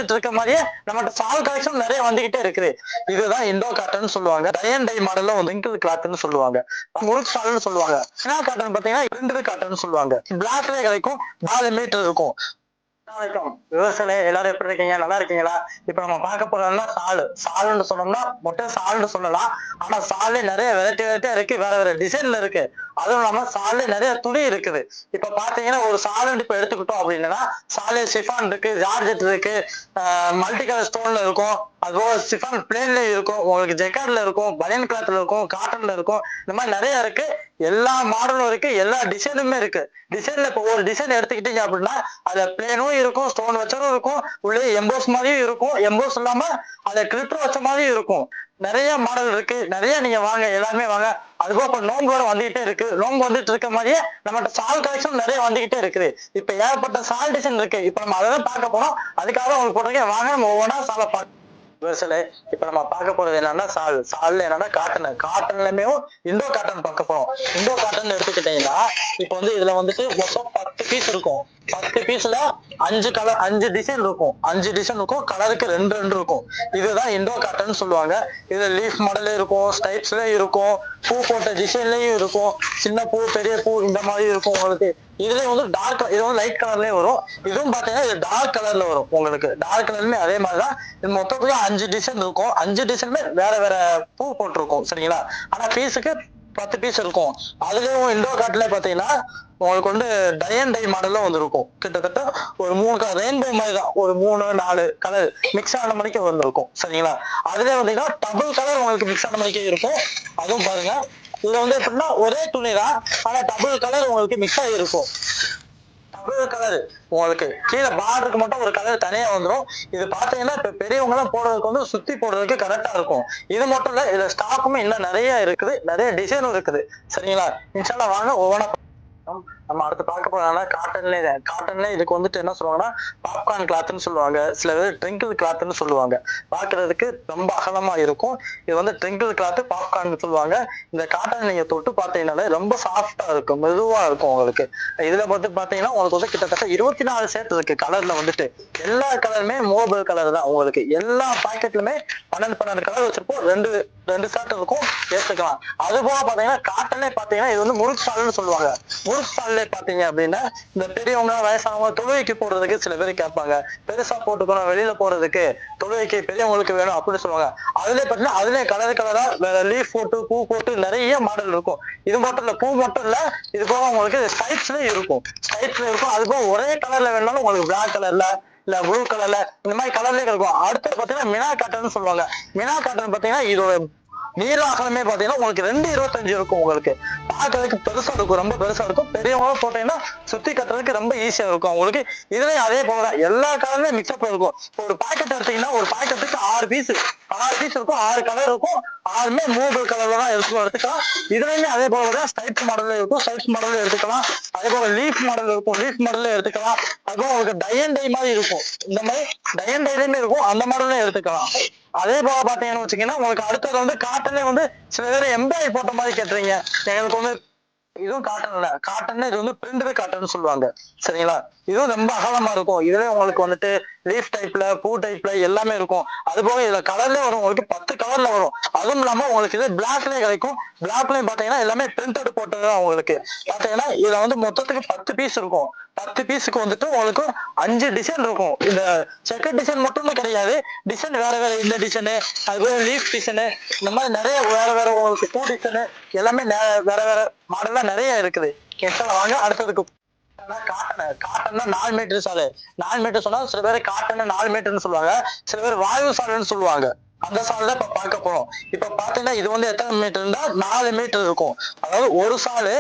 வந்துட்டு இருக்க மாதிரியே நம்மகிட்ட சால் கலெக்ஷன் நிறைய வந்துகிட்டே இருக்குது. இதுதான் இண்டோ காட்டன் சொல்லுவாங்க. டை அண்ட் டை மாடல்ல வந்து wrinkled clothன்னு சொல்லுவாங்க. முழுக்கு சால்னு சொல்லுவாங்க. சினா காட்டன் பாத்தீங்கன்னா printed காட்டன் சொல்லுவாங்க. பிளாக்லயே கிடைக்கும், 4 மீட்டர் இருக்கும். வணக்கம் விவசாயிகளே, எல்லாரும் எப்படி இருக்கீங்க? நல்லா இருக்கீங்களா? இப்ப நம்ம பார்க்க போறோம்னா சால்னு சொன்னோம்னா மொட்டை சால்னு சொல்லலாம். ஆனா சால்ல நிறைய வெரைட்டியா இருக்கு, வேற வேற டிசைன்ல இருக்கு. அதுவும் இல்லாம சால்ல நிறைய துணி இருக்குது. இப்ப பாத்தீங்கன்னா ஒரு சால்னு இப்ப எடுத்துக்கிட்டோம் அப்படின்னா சாலே சிஃபான் இருக்கு, ஜார்ஜெட் இருக்கு, மல்டி கலர் ஸ்டோன்ல இருக்கும், அதுவும் சிஃபான் பிளேன்ல இருக்கும், உங்களுக்கு ஜெக்கார்ட்ல இருக்கும், பனியன் கிளாத்ல இருக்கும், காட்டன்ல இருக்கும். இந்த மாதிரி நிறைய இருக்கு. எல்லா மாடலும் இருக்கு, எல்லா டிசைனுமே இருக்கு. டிசைன்ல இப்போ ஒரு டிசைன் எடுத்துக்கிட்டீங்க அப்படின்னா அதுல பிளேனும் இருக்கும், ஸ்டோன் வச்சதும் இருக்கும், உள்ளே எம்போஸ் மாதிரியும் இருக்கும், எம்போஸ் இல்லாம அதை கிளிட்டர் வச்ச மாதிரியும் இருக்கும். நிறைய மாடல் இருக்கு, நிறைய நீங்க வாங்க, எல்லாருமே வாங்க. அதுபோக இப்ப நோம்பு வேற வந்துகிட்டே இருக்கு. நோம்பு வந்துட்டு இருக்க மாதிரியே நம்மகிட்ட சால் கலெக்ஷன் நிறைய வந்துகிட்டே இருக்குது. இப்ப ஏகப்பட்ட சால் டிசைன் இருக்கு. இப்ப நம்ம அதை பார்க்க போறோம். அதுக்காக உங்களுக்கு போட்டிருக்கேன், வாங்க நம்ம ஒவ்வொன்றா சாலை பார்க்க. இப்ப நம்ம பார்க்க போறது என்னன்னா சால்ல என்னன்னா காட்டன்லயுமே இண்டோ காட்டன் பார்க்க போறோம். இண்டோ காட்டன் எடுத்துக்கிட்டீங்கன்னா இப்ப வந்து இதுல வந்துட்டு மொத்தம் 10 பீஸ் இருக்கும். 10 பீஸ்ல 5 கலர், 5 டிசைன் இருக்கும். 5 டிசைன் இருக்கும், கலருக்கு 2 இருக்கும். இதுதான் இண்டோ காட்டன் சொல்லுவாங்க. இது லீஃப் மாடலே இருக்கும், ஸ்டைப்ஸ்ல இருக்கும், பூ போட்ட டிசைன்லயும் இருக்கும், சின்ன பூ பெரிய பூ இந்த மாதிரி இருக்கும் உங்களுக்கு. இதுல வந்து டார்க், இது வந்து லைட் கலர்லயே வரும். இதுவும் பாத்தீங்கன்னா இது டார்க் கலர்ல வரும். உங்களுக்கு டார்க் கலர்லயுமே அதே மாதிரிதான். இது மொத்தத்துக்கு 5 டிசைன் இருக்கும். 5 டிசைனுமே வேற வேற பூ போட்டிருக்கும், சரிங்களா? ஆனா பீஸுக்கு 10 பீஸ் இருக்கும். அதுலயும் இண்டோ காட்ல பாத்தீங்கன்னா உங்களுக்கு வந்து டை அண்ட் டை மாடலும் வந்து இருக்கும். கிட்டத்தட்ட ஒரு 3 கலர் ரெயின்போ மாதிரி தான், ஒரு 3-4 கலர் மிக்ஸ் ஆன மணிக்கு வந்து இருக்கும், சரிங்களா? அதுல வந்தீங்கன்னா டபுள் கலர் உங்களுக்கு மிக்ஸ் ஆன மணிக்கு இருக்கும். அதுவும் பாருங்க, இதுல வந்து எப்படின்னா ஒரே துணி தான், ஆனா டபுள் கலர் உங்களுக்கு மிக்ஸ் ஆகி இருக்கும். டபுள் கலர் உங்களுக்கு கீழே பார்டருக்கு மட்டும் ஒரு கலர் தனியா வந்துடும். இது பாத்தீங்கன்னா இப்ப பெரியவங்க எல்லாம் போடுறதுக்கு வந்து சுத்தி போடுறதுக்கு கரெக்டா இருக்கும். இது மட்டும் இல்ல, இதுல ஸ்டாக்குமே இன்னும் நிறைய இருக்குது, நிறைய டிசைனும் இருக்குது, சரிங்களா? இன்ஷால்லா வாங்க ஒவ்வொன்றா நம்ம அடுத்து பார்க்க போறோம்னா காட்டன்ல இதுக்கு வந்துட்டு என்ன சொல்லுவாங்கன்னா பாப்கார்ன் கிளாத்னு சொல்லுவாங்க. சில பேர் ட்ரிங்கிள் கிளாத்னு சொல்லுவாங்க. பாக்குறதுக்கு ரொம்ப அகலமா இருக்கும். இது வந்து ட்ரிங்கிள் கிளாத், பாப்கார்ன் சொல்லுவாங்க. இந்த காட்டன் நீங்க தொட்டு பார்த்தீங்கன்னாலே ரொம்ப சாஃப்டா இருக்கும், மெதுவா இருக்கும் உங்களுக்கு. இதுல வந்து பாத்தீங்கன்னா உங்களுக்கு வந்து கிட்டத்தட்ட 24 ஷேட் இருக்கு. கலர்ல வந்துட்டு எல்லா கலருமே மூவபிள் கலர் தான். உங்களுக்கு எல்லா பாக்கெட்லுமே 12 கலர் வச்சிருப்போம். ரெண்டு ஷர்ட் இருக்கும், எடுத்துக்கலாம். அது போக பாத்தீங்கன்னா காட்டனே பாத்தீங்கன்னா இது வந்து முறுக்கு சால்னு சொல்லுவாங்க. முறுக்கு சால்ல பாத்தீங்க அப்படின்னா இந்த பெரியவங்க வயசானவங்க தொழுகைக்கு போடுறதுக்கு சில பேர் கேட்பாங்க, பெருசா போட்டுக்கணும் வெளியில போறதுக்கு, தொழுகைக்கு பெரியவங்களுக்கு வேணும் அப்படின்னு சொல்லுவாங்க. அதுல பாத்தீங்கன்னா அதுல கலரா வேற லீஃப் போட்டு பூ போட்டு நிறைய மாடல் இருக்கும். இது மட்டும் இல்ல, பூ மட்டும் இல்ல, இது போக உங்களுக்கு ஸ்டைப்ஸ்ல இருக்கும். அது போக ஒரே கலர்ல வேணாலும் உங்களுக்கு பிளாக் கலர்ல இல்ல ப்ளூ கலர்ல இந்த மாதிரி கலர்லயே இருக்கும். அடுத்து பாத்தீங்கன்னா மினா காட்டன் சொல்லுவாங்க. மினா காட்டன் பாத்தீங்கன்னா இதோட நீள அகலமே பாத்தீங்கன்னா உங்களுக்கு 2.25 இருக்கும். உங்களுக்கு பார்க்கறதுக்கு பெருசா இருக்கும், ரொம்ப பெருசா இருக்கும். பெரியவங்க போட்டீங்கன்னா சுத்தி கட்டுறதுக்கு ரொம்ப ஈஸியா இருக்கும் உங்களுக்கு. இதுலயும் அதே போல எல்லா கலருமே மிக்ஸ்அப் இருக்கும். ஒரு பாக்கெட் எடுத்தீங்கன்னா ஒரு பாக்கெட்டுக்கு 6 பீஸ் இருக்கும், 6 கலர் இருக்கும். 6மே மூவபிள் கலர்ல தான் இருக்கும், எடுத்துக்கலாம். இதுலயுமே அதே போலதான் ஸ்டைப் மாடல்ல இருக்கும், ஸ்டைப் மாடல்ல எடுத்துக்கலாம். அதே போல லீஃப் மாடல் இருக்கும், லீஃப் மாடல்ல எடுத்துக்கலாம். அதுவும் உங்களுக்கு டை அண்ட் டை மாதிரி இருக்கும். இந்த மாதிரி டை அண்ட் டைலயுமே இருக்கும், அந்த மாடல்ல எடுத்துக்கலாம். அதே போல பாத்தீங்கன்னு வச்சீங்கன்னா உங்களுக்கு அடுத்தது வந்து காட்டன்ல வந்து சில பேர் எம்ப்ராய்டரி போட்ட மாதிரி கேட்டுறீங்க. எங்களுக்கு வந்து இதுவும் காட்டன் இது வந்து பிரிண்டட் காட்டன் சொல்லுவாங்க, சரிங்களா? இதுவும் ரொம்ப அகலமா இருக்கும். இதுல உங்களுக்கு வந்துட்டு லீஃப் டைப்ல, பூ டைப்ல எல்லாமே இருக்கும். அது போக இதுல கலர்ல வரும், உங்களுக்கு 10 கலர்ல வரும். அதுவும் இல்லாம உங்களுக்கு இது பிளாக்லயே கிடைக்கும். பிளாக்லயும் பாத்தீங்கன்னா எல்லாமே பிரிண்டட் போட்டதுதான். உங்களுக்கு பாத்தீங்கன்னா இதுல வந்து மொத்தத்துக்கு 10 பீஸ் இருக்கும். 10 பீஸுக்கு வந்துட்டு உங்களுக்கு 5 டிசைன் இருக்கும். இந்த செக்கர் டிசைன் மட்டுமே கிடையாது, டிசைன் வேற வேற. இந்த டிசைனு, அது லீஃப் டிசைனு, இந்த மாதிரி நிறைய வேற வேற உங்களுக்கு பூ டிசைனு எல்லாமே வேற வேற மாடல்ல நிறைய இருக்குது. வாங்க அடுத்ததுக்கு. காட்டன்னா 4 மீட்டர் சாலை. 4 மீட்டர் சொன்னா சில பேர் காட்டன் 4 மீட்டர்னு சொல்லுவாங்க, சில பேர் வாயு சாலைன்னு சொல்லுவாங்க. அந்த சாலை இப்ப பார்க்க போறோம். இப்ப பாத்தீங்கன்னா இது வந்து எத்தனை மீட்டர்னா 4 மீட்டர் இருக்கும். அதாவது ஒரு சாலை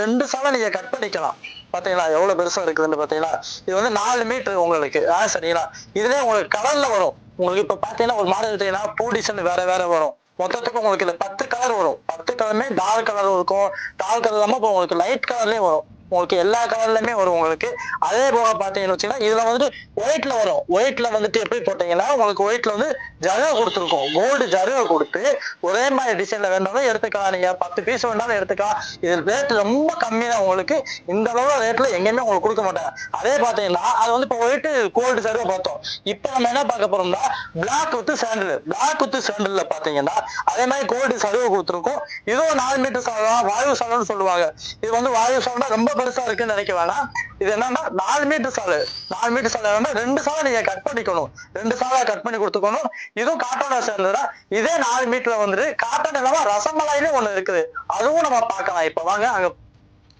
2 சாலை நீங்க கட் பண்ணிக்கலாம். பாத்தீங்களா எவ்வளவு பெருசா இருக்குதுன்னு பாத்தீங்களா? இது வந்து 4 மீட்டர் உங்களுக்கு, சரிங்களா? இதுலயே உங்களுக்கு கலர்ல வரும். உங்களுக்கு இப்ப பாத்தீங்கன்னா ஒரு மாடல் எடுத்தீங்கன்னா பூ டிசைன் வேற வேற வரும். மொத்தத்துக்கு உங்களுக்கு 10 கலர் வரும். 10 கலருமே டார்க் கலர் இருக்கும். டார்க் கலர் இல்லாம உங்களுக்கு லைட் கலர்லயே வரும். உங்களுக்கு எல்லா கலர்லயுமே வரும் உங்களுக்கு. அதே போல பாத்தீங்கன்னு வச்சுக்கோங்க, இதுல வந்துட்டு ஒயிட்ல வரும். ஒயிட்ல வந்துட்டு எப்படி போட்டீங்கன்னா உங்களுக்கு ஒயிட்ல வந்து ஜருகை கொடுத்துருக்கோம். கோல்டு ஜருகை கொடுத்து ஒரே மாதிரி டிசைன்ல வேணாலும் எடுத்துக்கலாம். நீங்க 10 பீஸ் வேணாலும் எடுத்துக்கலாம். இது ரேட் ரொம்ப கம்மி தான் உங்களுக்கு. இந்த அளவு ரேட்ல எங்கேயுமே உங்களுக்கு கொடுக்க மாட்டாங்க. அதே பாத்தீங்கன்னா அது வந்து இப்போ ஒயிட் கோல்டு ஜருகை பார்த்தோம். இப்போ நம்ம என்ன பார்க்க போறோம்னா black with sandal. Black with சாண்டில்ல பாத்தீங்கன்னா அதே மாதிரி கோல்டு ஜருகை கொடுத்துருக்கோம். இதுவும் 4 மீட்டர் சாலம், வாயு சாலம்னு சொல்லுவாங்க. இது வந்து வாயு சாலம் ரொம்ப பெருசா இருக்குன்னு நினைக்க வேணாம். இது என்னன்னா 4 மீட்டர் சாலை. 4 மீட்டர் சாலை வந்து 2 சாலை நீங்க கட் பண்ணிக்கணும். 2 சாலை கட் பண்ணி கொடுத்துக்கணும். இதுவும் காட்டோட சேர்ந்ததா. இதே 4 மீட்டர்ல வந்துட்டு காட்டன் இல்லாம ரசமலாயிலே ஒண்ணு இருக்குது. அதுவும் நம்ம பார்க்கலாம். இப்ப வாங்க அங்க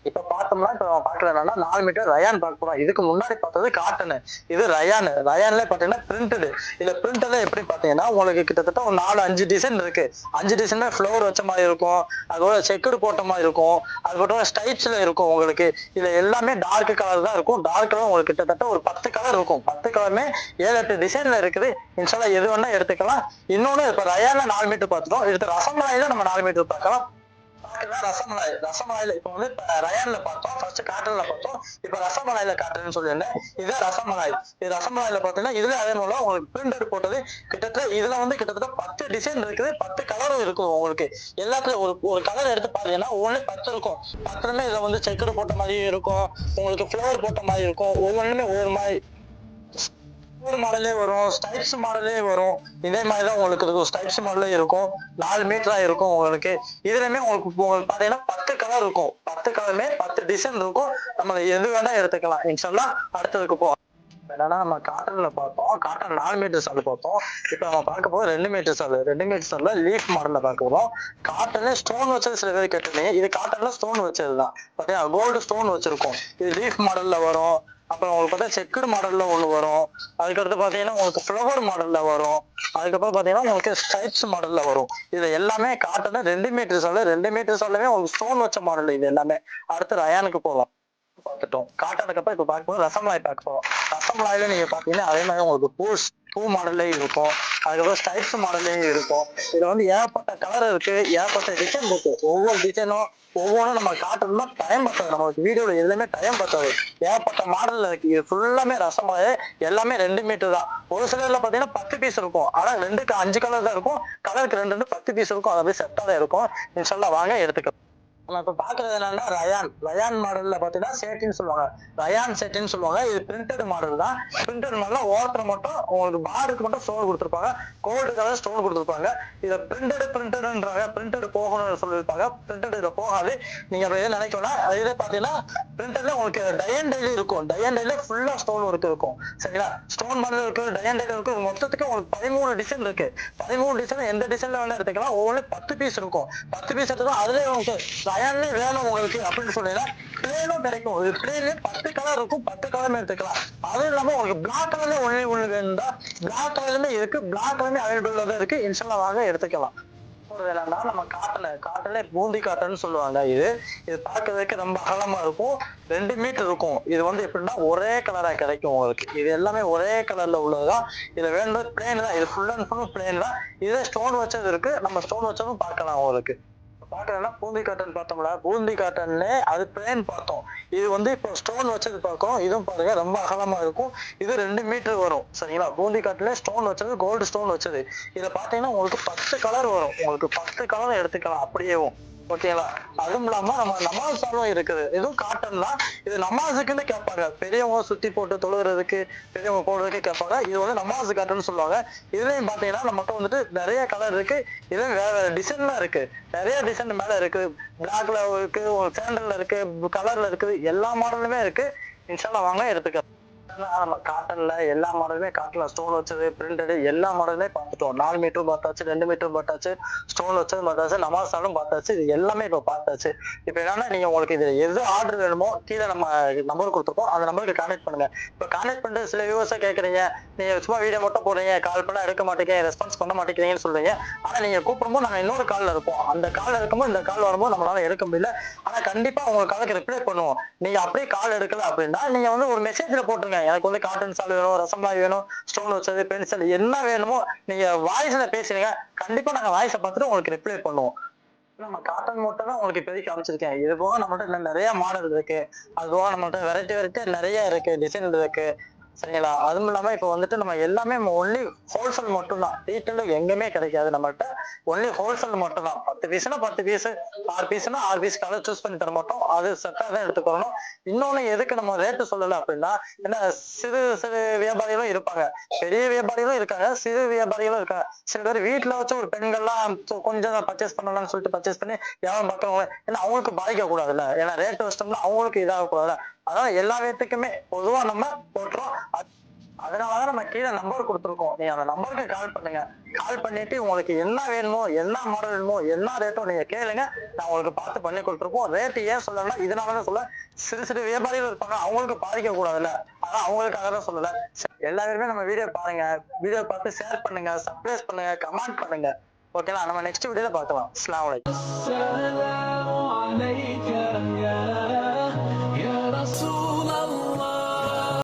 இப்ப பார்த்தோம்னா இப்ப பாக்குறது என்னன்னா 4 மீட்டர் ரயான் பார்க்க போறோம். இதுக்கு முன்னாடி பார்த்தது காட்டனு, இது ரயான். ரயான்ல பாத்தீங்கன்னா பிரிண்டடு. இதுல பிரிண்டட்ல எப்படி பாத்தீங்கன்னா உங்களுக்கு கிட்டத்தட்ட ஒரு 4-5 டிசைன் இருக்கு. 5 டிசைன்ல ஃபிளவர் வச்ச மாதிரி இருக்கும், அதோட செக்குடு போட்ட மாதிரி இருக்கும், அதுக்கப்புறம் ஸ்டைப்ஸ்ல இருக்கும் உங்களுக்கு. இதுல எல்லாமே டார்க் கலர் தான் இருக்கும். டார்க் கலர் உங்களுக்கு கிட்டத்தட்ட ஒரு 10 கலர் இருக்கும். 10 கலருமே 7-8 டிசைன்ல இருக்குது. இன்ஷால்லா எது வேணா எடுத்துக்கலாம். இன்னொன்னு இப்ப ரயான்ல 4 மீட்டர் பார்த்துட்டோம். இது ரசமலாயில நம்ம 4 மீட்டர் பார்க்கலாம். ரசமலாய். ரசமலாயில இப்ப வந்து ரயான்ல பார்த்தோம், ஃபர்ஸ்ட் காட்டன்ல பார்த்தோம், இப்ப ரசமலாயில காட்டுறேன்னு சொல்லியிருந்தேன். இதுதான் ரசமலாய். இது ரசமலாயில பாத்தீங்கன்னா இதுல அதே போல உங்களுக்கு பிரிண்டட் போட்டது கிட்டத்தட்ட இதுல வந்து கிட்டத்தட்ட 10 டிசைன் இருக்குது, 10 கலரும் இருக்கும் உங்களுக்கு. எல்லாத்துலயும் ஒரு கலர் எடுத்து பாத்தீங்கன்னா ஒவ்வொன்னு 10 இருக்கும். 10லுமே இதுல வந்து செக்குடு போட்ட மாதிரி இருக்கும், உங்களுக்கு ஃபிளவர் போட்ட மாதிரி இருக்கும். ஒவ்வொன்றுமே ஒவ்வொரு மாதிரி மாடலே வரும், ஸ்டைப்ஸ் மாடலே வரும். இதே மாதிரிதான் உங்களுக்கு இருக்கும். ஸ்டைப்ஸ் மாடலே இருக்கும். 4 மீட்டரா இருக்கும் உங்களுக்கு. இதுலயுமே உங்களுக்கு பாத்தீங்கன்னா 10 கலர் இருக்கும். 10 கலருமே 10 டிசைன் இருக்கும். நம்ம எது வேணா எடுத்துக்கலாம். இன்ஷால்லா அடுத்ததுக்கு போவோம். என்னன்னா நம்ம காட்டன்ல பார்த்தோம். காட்டன் 4 மீட்டர் சால் பார்த்தோம். இப்ப நம்ம பார்க்க போது 2 மீட்டர் சால். 2 மீட்டர் சால்ல லீஃப் மாடல்ல பார்க்க போறோம். காட்டன்ல ஸ்டோன் வச்சது சில பேர் கேட்டீங்க. இது காட்டன்ல ஸ்டோன் வச்சதுதான். பாத்தீங்கன்னா கோல்டு ஸ்டோன் வச்சிருக்கோம். இது லீஃப் மாடல்ல வரும். அப்புறம் உங்களுக்கு பார்த்தா செக்குடு மாடல்ல ஒண்ணு வரும். அதுக்கடுத்து பாத்தீங்கன்னா உங்களுக்கு ஃபிளவர் மாடல்ல வரும். அதுக்கப்புறம் பாத்தீங்கன்னா உங்களுக்கு ஸ்டைப்ஸ் மாடல்ல வரும். இது எல்லாமே காட்டன்ல 2 மீட்டர் சால். 2 மீட்டர் சால்லுமே உங்களுக்கு ஸ்டோன் வச்ச மாடல் இது எல்லாமே. அடுத்து ரயானுக்கு போகலாம். பார்த்துட்டோம். காட்டனுக்கு அப்புறம் இப்ப பார்க்கும்போது ரசமலாய் பார்க்க போறோம். ரசமலாயில நீங்க பாத்தீங்கன்னா அதே மாதிரி உங்களுக்கு பூ மாடல்லே இருக்கும். அதுக்கப்புறம் ஸ்டைப்ஸ் மாடல்லே இருக்கும். இதுல வந்து ஏகப்பட்ட கலர் இருக்கு, ஏகப்பட்ட டிசைன் இருக்கு. ஒவ்வொரு டிசைனும் ஒவ்வொன்றும் நம்ம காட்டணும்னா டைம் பத்தாது. நம்ம வீடியோல எதுவுமே டைம் பத்தாது. ஏகப்பட்ட மாடல்ல இருக்கு. இது ஃபுல்லாமே ரசமலாய். எல்லாமே 2 மீட்டர் தான். ஒரு சிலர்ல பாத்தீங்கன்னா 10 பீஸ் இருக்கும். ஆனா 2க்கு 5 கலர் தான் இருக்கும். கலருக்கு 2 10 பீஸ் இருக்கும். அது அப்படியே செட்டா தான் இருக்கும். இன்ஷால்லா வாங்க எடுத்துக்கலாம். நம்ம இப்ப பாக்குறது என்னன்னா ரயான். ரயான் மாடல்ல பாத்தீங்கன்னா சேட்டின்னு சொல்லுவாங்க. ரயான் செட்டின்னு சொல்லுவாங்க. இது பிரிண்டட் மாடல் தான். பிரிண்டட் மாடல்ல ஓரத்துல மட்டும் உங்களுக்கு பார்டருக்கு மட்டும் ஸ்டோன் கொடுத்துருப்பாங்க. கோல்டு கலர் ஸ்டோன் கொடுத்துருப்பாங்க. இதை பிரிண்டட்ன்றாங்க. பிரிண்டட் போகணும்னு சொல்லியிருப்பாங்க. பிரிண்டட் இதுல போகாது. நீங்க அப்ப எது நினைக்கணும்னா இதே பாத்தீங்கன்னா பிரிண்டட்ல உங்களுக்கு டயன் டைல இருக்கும். டயன் டைல ஃபுல்லா ஸ்டோன் ஒர்க் இருக்கும். சரிங்களா? ஸ்டோன் மாடல் இருக்கு, டயன் டைல இருக்கு. மொத்தத்துக்கு உங்களுக்கு 13 டிசைன் இருக்கு. 13 டிசைன் எந்த டிசைன்ல வேணா எடுத்துக்கலாம். ஒவ்வொரு 10 பீஸ் இருக்கும். 10 பீஸ் எடுத்துக்கலாம். அதுல உங்களுக்கு ரயான்ல வேணும் உங்களுக்கு அப்படின்னு சொன்னீங்கன்னா பிளேனும் கிடைக்கும். இது பிளேன்ல 10 கலர் இருக்கும். 10 கலருமே எடுத்துக்கலாம். அதுவும் இல்லாம உங்களுக்கு பிளாக் கலர்ல ஒண்ணு வேணும்னா பிளாக் கலருமே இருக்கு. பிளாக் கலருமே அவைலபிள் தான் இருக்கு. இன்ஷால்லா வாங்க எடுத்துக்கலாம். என்னன்னா நம்ம காட்டன்ல பூந்தி காட்டன் சொல்லுவாங்க. இது பார்க்கறதுக்கு ரொம்ப அகலமா இருக்கும். 2 மீட்டர் இருக்கும். இது வந்து எப்படின்னா ஒரே கலரா கிடைக்கும் உங்களுக்கு. இது எல்லாமே ஒரே கலர்ல உள்ளதுதான். இதுல வேணும்னா பிளேன் தான். இது ஃபுல் அண்ட் ஃபுல் பிளேன் தான். இதே ஸ்டோன் வச்சது இருக்கு. நம்ம ஸ்டோன் வச்சதும் பார்க்கலாம் உங்களுக்கு. பாக்குறேன்னா பூந்தி காட்டன் பார்த்தோம்ல, பூந்தி காட்டன்ல அது பிளேன் பார்த்தோம். இது வந்து இப்போ ஸ்டோன் வச்சது பார்க்கிறோம். இதுவும் பாருங்க ரொம்ப அகலமா இருக்கும். இது 2 மீட்டர் வரும். சரிங்களா? பூந்தி காட்டன்ல ஸ்டோன் வச்சது, கோல்டு ஸ்டோன் வச்சது. இதை பாத்தீங்கன்னா உங்களுக்கு 10 கலர் வரும். உங்களுக்கு 10 கலர் எடுத்துக்கலாம் அப்படியேவும். ஓகேங்களா? அதுவும் இல்லாம நம்ம நமாஸ் சால்வும் இருக்குது. இதுவும் காட்டன் தான். இது நமாஸுக்குன்னு கேட்பாங்க. பெரியவங்க சுத்தி போட்டு தொழுகிறதுக்கு, பெரியவங்க போடுறதுக்கு கேட்பாங்க. இது வந்து நமாஸ் காட்டன் சொல்லுவாங்க. இதுலயும் பாத்தீங்கன்னா நம்மகிட்ட வந்துட்டு நிறைய கலர் இருக்கு. இதுவும் வேற வேற டிசைன்லாம் இருக்கு. நிறைய டிசைன் மேல இருக்கு. பிளாக்ல இருக்கு, சாண்டல்ல இருக்கு, கலர்ல இருக்குது. எல்லா மாடலுமே இருக்கு. இன்ஷால்லா வாங்க எடுத்துக்கலாம். நம்ம காட்டன்ல எல்லா மாடலுமே காட்டன்ல ஸ்டோன் வச்சது, பிரிண்டட் எல்லா மாடலுமே பார்த்துட்டோம். 4 மீட்டர் பார்த்தாச்சு, 2 மீட்டர் பார்த்தாச்சு, ஸ்டோன் வச்சது பார்த்தாச்சு, நமாஸாலும் பார்த்தாச்சு. இது எல்லாமே இப்ப பார்த்தாச்சு. இப்ப என்னன்னா நீங்க உங்களுக்கு இது எது ஆர்டர் வேணுமோ கீழே நம்ம நம்பர் கொடுத்துருக்கோம். அந்த நம்பருக்கு கான்டாக்ட் பண்ணுங்க. இப்ப கான்டாக்ட் பண்ணிட்டு சில வியூவர்ஸா கேட்கறீங்க, நீங்க சும்மா வீடியோ மட்டும் போடுறீங்க, கால் பண்ணா எடுக்க மாட்டேங்க, ரெஸ்பான்ஸ் பண்ண மாட்டேங்கிறீங்கன்னு சொல்றீங்க. ஆனா நீங்க கூப்பிடும்போது நாங்க இன்னொரு கால்ல இருப்போம். அந்த கால் இருக்கும்போது இந்த கால் வரும்போது நம்மளால எடுக்க முடியல. ஆனா கண்டிப்பா உங்க காலுக்கு ரிப்ளை பண்ணுவோம். நீங்க அப்படியே கால் எடுக்கல அப்படின்னா நீங்க வந்து ஒரு மெசேஜ்ல போட்டுருங்க. எனக்கு வந்து காட்டன் சால் வேணும், ரசமலாய் வேணும், ஸ்டோன் வச்சது, பென்சில் என்ன வேணுமோ நீங்க வாய்ஸ்ல பேசுறீங்க. கண்டிப்பா நாங்க வாய்ஸை பார்த்துட்டு உங்களுக்கு ரிப்ளை பண்ணுவோம். நம்ம காட்டன் மட்டும் தான் உங்களுக்கு இப்போதைக்கு காமிச்சிருக்கேன். இது போக நம்மள்ட்ட இன்னும் நிறைய மாடல் இருக்கு. அது போக நம்மள்ட்ட வெரைட்டி வெரைட்டியா நிறைய இருக்கு. டிசைன் இருக்கு. சரிங்களா? அதுவும் இல்லாம இப்ப வந்துட்டு நம்ம எல்லாமே ஒன்லி ஹோல்சேல் மட்டும் தான். ரீட்டெயில் எங்கேயுமே கிடைக்காது நம்மள்ட்ட. ஒன்லி ஹோல்சேல் மட்டும் தான். 10 பீஸ்னா 10 பீஸ், 6 பீஸ்னா 6 பீஸ் கலர் சூஸ் பண்ணி தர மாட்டோம். அது செட்டா தான் எடுத்துக்கணும். இன்னொன்னு எதுக்கு நம்ம ரேட் சொல்லல அப்படின்னா, ஏன்னா சிறு சிறு வியாபாரிகளும் இருப்பாங்க. பெரிய வியாபாரிகளும் இருக்காங்க. சிறு வியாபாரிகளும் இருக்காங்க. சில பேர் வீட்ல வச்சு ஒரு பெண்கள்லாம் கொஞ்சம் பர்ச்சேஸ் பண்ணலாம்னு சொல்லிட்டு பர்ச்சேஸ் பண்ணி வியாபாரம் பார்க்கறவங்க ஏன்னா அவங்களுக்கு பாதிக்க கூடாதுல்ல. ஏன்னா ரேட் வச்சிட்டோம்னா அவங்களுக்கு இதாக கூடாதுல்ல. அதனால எல்லா ரேட்டுக்குமே பொதுவா நம்ம போட்டுறோம். அதனாலதான் நம்ம கீழே நம்பர் கொடுத்துருக்கோம். நீங்க அந்த நம்பருக்கு கால் பண்ணுங்க. கால் பண்ணிட்டு உங்களுக்கு என்ன வேணுமோ, என்ன மாடல் வேணுமோ, என்ன ரேட்டோ நீங்க கேளுங்க. நான் உங்களுக்கு பார்த்து பண்ணி கொடுத்துருப்போம். ரேட் ஏன் சொல்லணும்னா இதனாலதான் சொல்ல சிறு சிறு வியாபாரிகள் இருப்பாங்க. அவங்களுக்கு பாதிக்க கூடாதுல்ல. அதான் அவங்களுக்காக தான் சொல்லல. எல்லா பேருமே நம்ம வீடியோ பாருங்க. வீடியோ பார்த்து ஷேர் பண்ணுங்க, சப்ஸ்கிரைப் பண்ணுங்க, கமெண்ட் பண்ணுங்க. ஓகேவா? நம்ம நெக்ஸ்ட் வீடியோல பார்க்கலாம். அஸ்ஸலாமு அலைக்கும்.